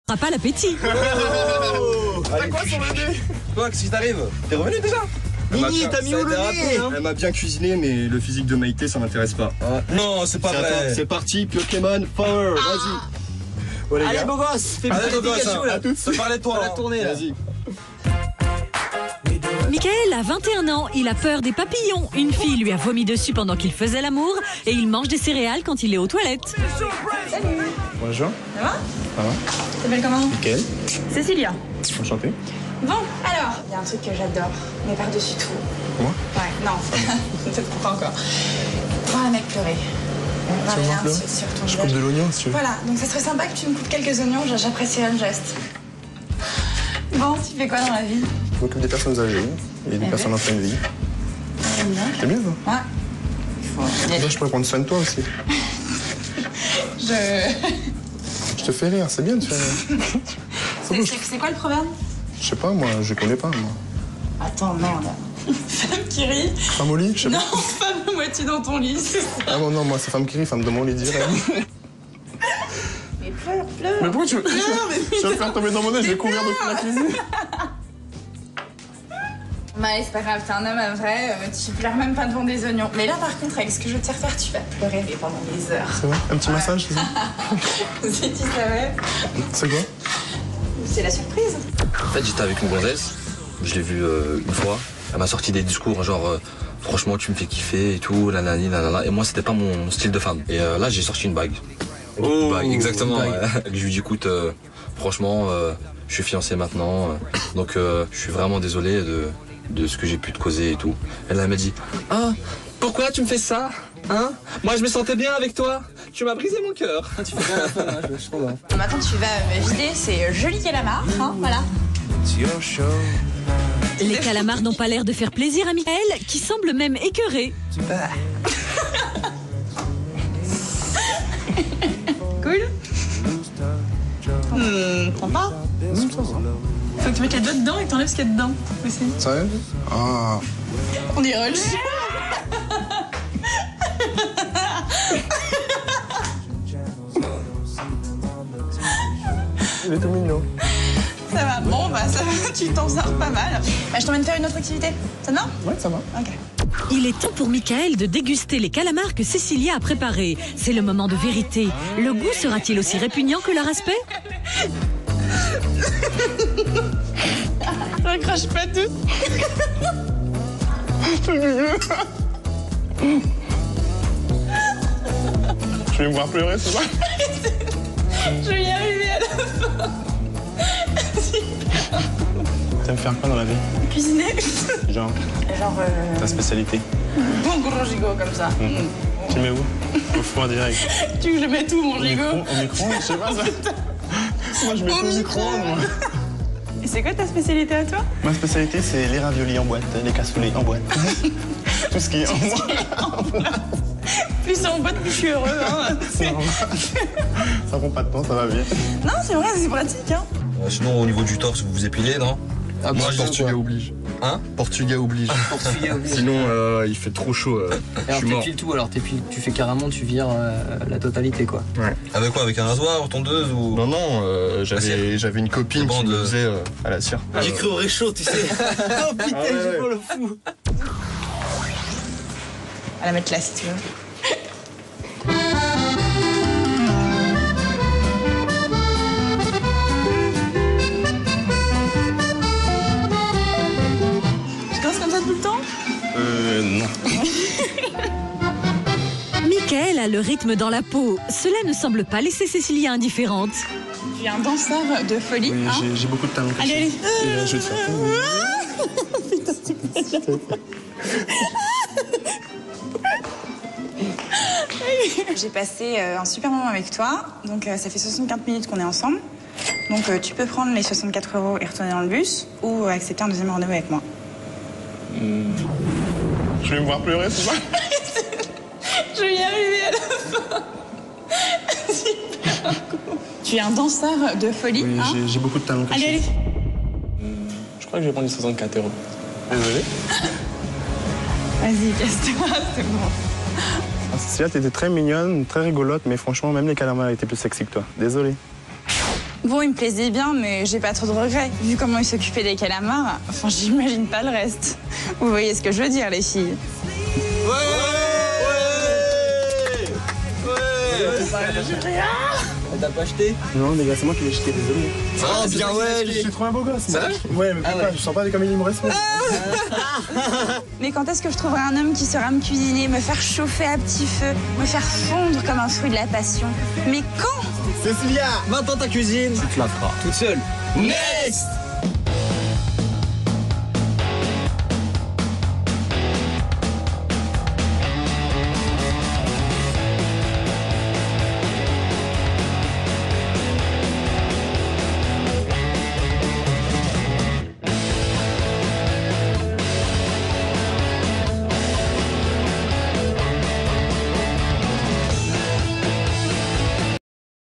T'auras pas l'appétit. Oh, t'as quoi sur le nez? Toi, qu'est-ce qui t'arrive? T'es revenu déjà? Nini, t'as mis où le nez? Elle m'a bien cuisiné, mais le physique de Maïté, ça m'intéresse pas. Non, c'est pas vrai. C'est parti, Pokémon Power, vas-y. Oh, allez, beau gosse, fais Allez, beau gosse, Pikachu là. ça parlait de toi, la tournée là. Vas-y. Michael a 21 ans, il a peur des papillons. Une fille lui a vomi dessus pendant qu'il faisait l'amour et il mange des céréales quand il est aux toilettes. Bonjour. Ça va? Ça va? Tu t'appelles comment? Michael. Cécilia. Enchanté. Bon, alors, il y a un truc que j'adore, mais par-dessus tout. Moi? Ouais, non, peut-être pas encore. Voir un mec pleurer. Tu veux voir pleurer? Sur ton Je coupe de l'oignon si tu veux. Voilà, donc ça serait sympa que tu me coupes quelques oignons, j'apprécierais le geste. Bon, tu fais quoi dans la vie? Je m'occupe des personnes âgées et des personnes en fin de vie. J'aime bien. C'est bien ça? Ouais. Là, je pourrais prendre soin de toi aussi. Je te fais rire, c'est bien de faire rire. C'est quoi le proverbe? Je sais pas, moi, je connais pas, moi. Attends, merde. Femme qui rit. Femme au lit, je sais Non, pas. femme à moitié dans ton lit, c'est ça. Ah bon, non, moi, c'est femme qui rit, femme de mon lit direct. Mais pleure. Mais pourquoi tu veux... Je vais me faire tomber dans mon nez, je vais courir depuis la cuisine. Bah, c'est pas grave, t'es un homme vrai, tu pleures même pas devant des oignons. Mais là, par contre, avec ce que je vais te faire, tu vas pleurer mais pendant des heures. C'est vrai? Un petit massage, c'est ça? Si tu savais. C'est quoi? C'est la surprise. En fait, j'étais avec une gonzesse, je l'ai vue une fois. Elle m'a sorti des discours genre franchement tu me fais kiffer et tout, nanani, nanana. Et moi c'était pas mon style de femme. Et là j'ai sorti une bague. Une bague, exactement. Une bague. Ouais. Je lui dis écoute, franchement je suis fiancé maintenant, donc je suis vraiment désolé de ce que j'ai pu te causer et tout. Elle m'a dit ah pourquoi tu me fais ça? Hein? Moi je me sentais bien avec toi. Tu m'as brisé mon cœur. Tu fais bien la femme, hein, je trouve. Maintenant, tu vas me vider, c'est joli calamar, hein, voilà. Les calamars n'ont pas l'air de faire plaisir à Michael, qui semble même écœuré. Cool. Sympa. Faut que tu mettes les doigts dedans et que t'enlèves ce qu'il y a dedans aussi. Sérieux? Ah. On dirait le chien. Il est tout mignon. Ça va, bon, bah ça va, tu t'en sors pas mal. Bah, je t'emmène faire une autre activité. Ça te va? Ouais, ça va. Ok. Il est temps pour Michael de déguster les calamars que Cécilia a préparés. C'est le moment de vérité. Le goût sera-t-il aussi répugnant que leur aspect? Raccroche pas tout. Tu veux me voir pleurer, c'est ça? Je vais y arriver à la fin. T'aimes faire quoi dans la vie? Cuisiner. Genre, ta spécialité? Bon gros gigot comme ça. Tu mets où? Au four direct. Tu veux que je mette tout mon gigot? Au micro-ondes, je sais pas ça. Moi, je mets tout au micro-ondes, moi. Et c'est quoi ta spécialité à toi? Ma spécialité, c'est les raviolis en boîte, les cassoulets en boîte. Tout ce qui est en boîte. Plus c'est en boîte, plus je suis heureux. Hein. Ça prend pas de temps, ça va vite. Non, c'est vrai, c'est pratique. Hein. Sinon au niveau du torse vous vous épilez non? Ah, Moi, je Portugais vois. oblige. Hein? Portugais oblige. Portugais oblige. Sinon, il fait trop chaud. Je Alors suis mort. t'épiles tout, alors tu fais carrément, tu vires la totalité quoi. Ouais. Avec quoi? Avec un rasoir, tondeuse ou? Non, non, j'avais une copine Bon, qui me de- faisait à la cire. J'ai cru au réchaud, tu sais. Oh putain, ouais, j'ai ouais. pas le fou. À la mettre là si tu veux. Tu danses comme ça tout le temps? Non. Michael a le rythme dans la peau. Cela ne semble pas laisser Cécilia indifférente. Tu es un danseur de folie. Oui, hein? j'ai beaucoup de talent. Allez, allez. Et, je vais te faire J'ai passé un super moment avec toi. Donc, ça fait 64 minutes qu'on est ensemble. Donc, tu peux prendre les 64 € et retourner dans le bus ou accepter un deuxième rendez-vous avec moi. Je vais me voir pleurer, c'est ça? Je vais y arriver à la fin. Super cool. Tu es un danseur de folie. Oui, hein? j'ai beaucoup de talent. Allez, allez. Je crois que je vais prendre les 64 €. Désolé. Vas-y, casse-toi, c'est bon. Cécilia, t'étais très mignonne, très rigolote, mais franchement, même les calamars étaient plus sexy que toi. Désolé. Bon, il me plaisait bien, mais j'ai pas trop de regrets. Vu comment il s'occupait des calamars, enfin, j'imagine pas le reste. Vous voyez ce que je veux dire, les filles? T'as pas acheté? Non, les gars, c'est moi qui l'ai jeté, désolé. Ah, bien ouais. Je suis trop un beau gosse. C'est vrai? Ouais, mais pourquoi? Je sens pas comme il me respecte. Mais quand est-ce que je trouverai un homme qui saura me cuisiner, me faire chauffer à petit feu, me faire fondre comme un fruit de la passion? Mais quand? Cécilia! Maintenant ta cuisine. Tu te la feras. Toute seule. Next.